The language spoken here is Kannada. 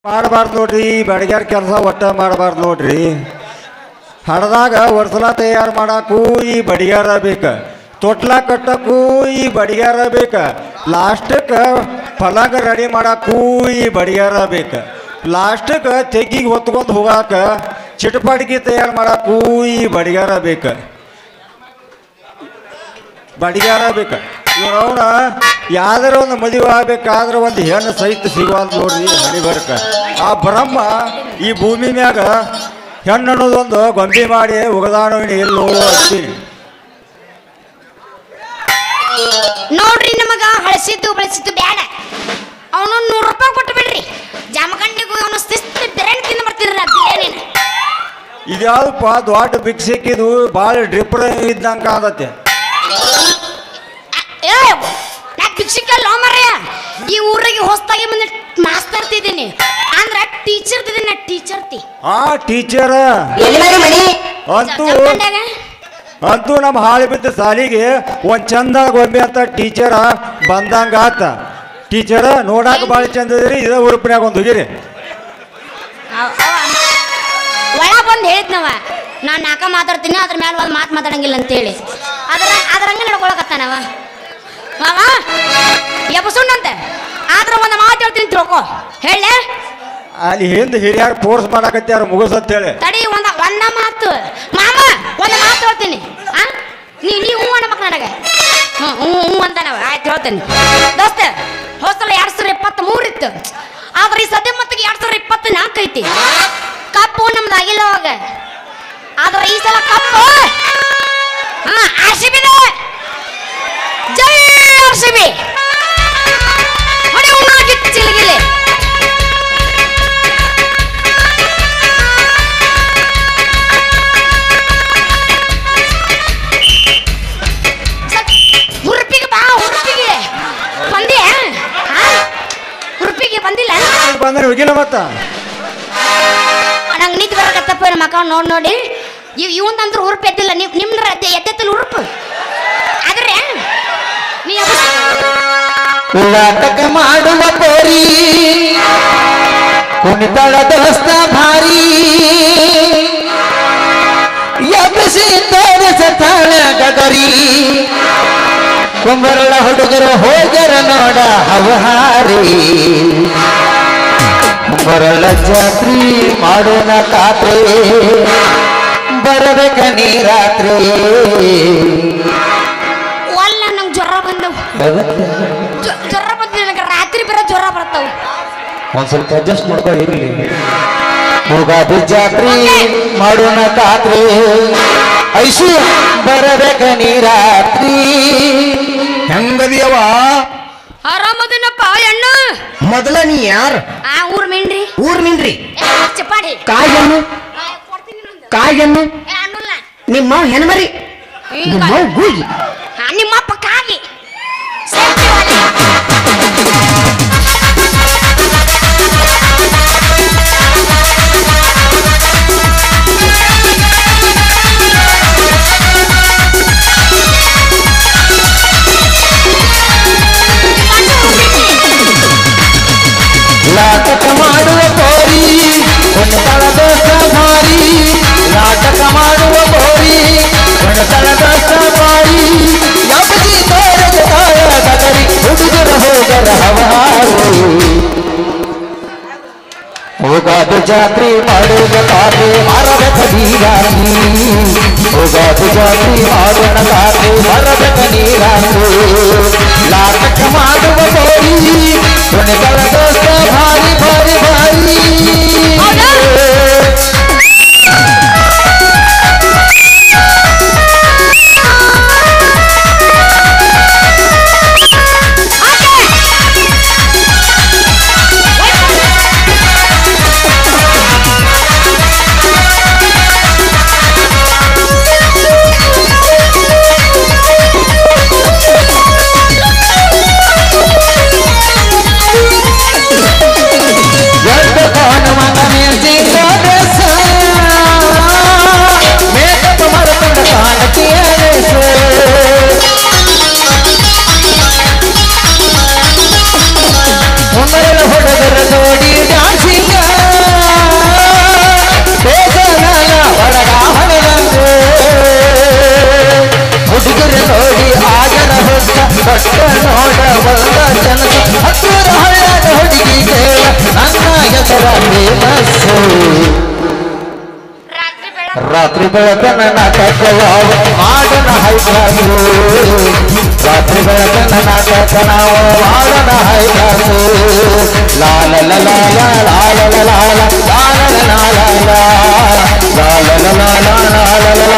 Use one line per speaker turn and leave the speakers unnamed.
ಮಾಡಬಾರ್ದು ನೋಡ್ರಿ ಬೆಳಗ್ಯಾರ ಕೆಲಸ ಒಟ್ಟ ಮಾಡಬಾರ್ದು ನೋಡ್ರಿ. ಹಡದಾಗ ವರ್ಷಲ ತಯಾರು ಮಾಡಕ್ಕೂ ಈ ಬಡಿಯಾರ ಬೇಕು, ತೊಟ್ಲ ಕಟ್ಟಕ್ಕೂ ಈ ಬಡಿಯಾರ ಬೇಕು, ಲಾಸ್ಟಕ್ಕೆ ಪಲಂಗ ರೆಡಿ ಮಾಡಕ್ಕೂ ಈ ಬಡಿಯಾರ ಬೇಕು, ಲಾಸ್ಟಕ್ಕೆ ತೆಗ್ಗಿಗೆ ಹೊತ್ಕೊಂಡು ಹೋಗಾಕ ಚಿಟಪಡಿಗೆ ತಯಾರು ಮಾಡಕ್ಕೂ ಈ ಬಡಿಯಾರ ಬೇಕು. ಬಡಿಗಾರ ಬೇಕು. ಇವನವನ ಯಾವ್ದಾರ ಒಂದು ಮದುವೆ ಆಗ್ಬೇಕಾದ್ರೆ ಒಂದು ಹೆಣ್ಣು ಸಹಿತ ಸಿಗುವಂತ ನೋಡ್ರಿ ಹಣಿ ಬರ್ಕ. ಆ ಬ್ರಹ್ಮ ಈ ಭೂಮಿ ಮ್ಯಾಗ ಹೆಣ್ಣು ಅನ್ನೋದೊಂದು ಗೊಂಬೆ ಮಾಡಿ ಉಗದಾನವಿನ ಎಲ್ಲೋ ಅಂತೀನಿ
ನೋಡ್ರಿ. ನಮಗ ಹಳಸಿದ್ದು ಬಳಸಿದ್ದು ಬೇಡ, ಅವನು 100 ರೂಪಾಯಿ ಕೊಟ್ಟು ಬಿಡ್ರಿ. ಜಾಮಖಂಡಿಗೂ ಅವನು ಶಿಸ್ತು ಬಿರಿಯಾನಿ ತಿಂದು ಬರ್ತೀರ. ಬಿರಿಯಾನಿ
ಇದ್ಯಾವ್ದಪ್ಪ ದೊಡ್ಡ ಭಿಕ್ಷಕಿದು ಭಾಳ ಡ್ರಿಪ್ರ ಇದ್ದಂಗೆ ಕಾಣತ್ತೆ.
ನಾ ಭಿಕ್ಷಕಲ್ಲ ಮರ್ಯ, ಈ ಊರಿಗೆ ಹೊಸದಾಗಿ ಬಂದ ಮಾಸ್ತರ್ ತಿದ್ದೀನಿ ಅಂದ್ರೆ ಟೀಚರ್ ತಿದ್ದೀನಿ. ಟೀಚರ್ ತಿ
ಟೀಚರ್ ಅಂತೂ ನಮ್ಮ ಹಾಳಿ ಬಿದ್ದ ಸಾಲಿಗೆ ಒಂದ್ ಚಂದ ಗೊಂಬೆ ಅಂತ ಟೀಚರ ಬಂದಂಗ ಆತ. ಟೀಚರ್ ನೋಡಾಕ ಭಾಳ ಚಂದ ಇದ್ರಿ, ಇದ ಉರುಪಿನಾಗ ಒಂದು ಹೋಗಿರಿ.
ಒಳ ಬಂದು ಹೇಳಿದ್ನವ ನಾನು ನಾಕ ಮಾತಾಡ್ತೀನಿ, ಅದ್ರ ಮೇಲೆ ಒಂದು ಮಾತು ಮಾತಾಡಂಗಿಲ್ಲ ಅಂತೇಳಿ ಅದ್ರಂಗೆ ನಡ್ಕೊಳಕತ್ತಾನವ. ಮಾವ ಎಬಸುಣ್ಣಂತೆ ಆದ್ರ ಒಂದು ಮಾತು ಹೇಳ್ತೀನಿ ತಿಳ್ಕೊ. ಹೇಳಿ
ಅಲ್ಲಿ ಹಿಂದೆ ಹಿರಿಯರು ಫೋರ್ಸ್ ಮಾಡಾಕತ್ಯಾರ ಮುಗಿಸಂತ ಹೇಳಿ
ತಡಿ. ಒಂದ ಮಾತು ಮಾಮ, ಒಂದು ಮಾತು ಹೇಳ್ತೀನಿ. ನೀವು ಹ್ಞೂ ಅನ್ಬೇಕು ನನಗೆ. ಹ್ಞೂ ಅಂತ ನಾವು ಆಯ್ತು ಹೇಳ್ತೇನೆ. ದೋಸ್ತ ಹೋಸಲ 2023 ಇತ್ತು, ಆದ್ರೆ ಈ ಸದ್ಯ ಮತ್ತಿಗೆ 2024 ಐತಿ. ಕಪ್ಪು ನಮ್ದು ಆಗಿಲ್ಲ ಅವಾಗ, ಆದ್ರೆ ಈ ಸಲ ಕಪ್ಪು RCB. ಜೈ RCB. ಹೊಡೆ ಉಣ್ಣಾಗಿತ್ತು ಚಿಲಗಿಲೆ. ಹುರುಪಿಗೆ ಬಾ, ಹುರುಪಿಗೆ ಬಂದಿ? ಹುರುಪಿಗೆ ಬಂದಿಲ್ಲ
ಬಂದ್ರೆ ಹೋಗಿಲ್ಲ ಮತ್ತ
ನಂಗೆ ನಿಂತು ಬರಕತ್ತಪ್ಪ ನಮ್ಮ ಅಕ್ಕ ನೋಡಿ. ಇವಂತಂದ್ರೆ ಹುರುಪು ಎದ್ದಿಲ್ಲ. ನಿಮ್ದ್ರ ಎದ್ದೆತ್ತಲ್ಲ ಹುರುಪು ಆದ್ರೆ
ನಾಟಕ ಮಾಡುವ ಪೋರಿ ಕುಣಿತಳ ದೋಸ್ತ ಭಾರಿ ಎಬ್ಬಿಸಿ ತೋರಿಸತಾಳ ಗಗರಿ ಕುಂಬರಳ ಹುಡುಗರು ಹೋಗರ ನೋಡ ಹವಹಾರಿ ಕುಂಬರಳ ಜಾತ್ರಿ ಮಾಡೋಣ ಖಾತ್ರಿ ಬರಬೇಕ ನೀ ರಾತ್ರಿ.
ಜ್ವರ ಬಂದವು, ಜ್ವರ ಬಂದ ನನಗೆ ರಾತ್ರಿ ಬರೋ ಜ್ವರ ಬರ್ತಾವ.
ಒಂದ್ ಸ್ವಲ್ಪ ಅಡ್ಜಸ್ಟ್ ಮಾಡ್ಕೊ. ಇರ್ಲಿ ಹೋಗಾದಿ ಜಾತ್ರಿ ಮಾಡೋಣ ಖಾತ್ರಿ ಐಸು ಬರಬೇಕ ನೀ ರಾತ್ರಿ. ಹೆಂಗದಿಯವ?
ಆರಾಮದಿನಪ್ಪ ಅಣ್ಣ.
ಮೊದಲ ನೀ ಯಾರು?
ಊರ್ ಮಿಂಡ್ರಿ.
ಊರ್ ನಿಂದ್ರಿ
ಚಪಾಡಿ
ಕಾಯನ್ನು ಕಾಯನ್ನು ನಿಮ್ಮ ಹೆಣ್ಮರಿ ನಿಮ್ಮ ಗೂಗಿ
ನಿಮ್ಮಪ್ಪ ಕಾಗಿ
ನಾಟಕ ಮಾಡುವ ಬೋರಿ ಕುಣಿತಳ ದೋಸ್ತ ಭಾರಿ. ನಾಟಕ ಮಾಡುವ ಬೋರಿ ಕುಣಿತಳ ದೋಸ್ತ ಭಾರಿ ಎಬ್ಬಿಸಿ ತೋರಿಸತಾಳ ಗಗರಿ ಹುಡುಗರ ಹೋಗರ ಹವಹಾರಿ ಹೋಗಾದು ಜಾತ್ರಿ ಮಾಡುವ ಖಾತ್ರಿ ಮರಬೇಕ ನೀರಾತ್ರಿ. ಹೋಗಾದು ಜಾತ್ರಿ ಮಾಡೋಣ ಖಾತ್ರಿ ಮರಬೇಕ ನೀರಾತ್ರಿ. ನಾಟಕ ಮಾಡುವ ಬೋರಿ ಕುಣಿತಳ ದೋಸ್ತ ಭಾರಿ ಭಾರಿ ಭಾರಿ. ರಾತ್ರಿ ಬೆಳಕನ ನಾಟಕವ ಮಾಡೋಣ ಹೈಕ್ಲಾಸು ರಾತ್ರಿ ಬೆಳಕನ ನಾಟಕ ನಾವು ಮಾಡೋಣ ಹೈಕ್ಲಾಸು ಲಾಲ ಲಾಲ ಲಾಲ ಲಾಲ ಲಾಲ ಲಾಲ ಲಾಲ ಲಾಲ ಲಾಲ ಲಾಲ ಲಾಲ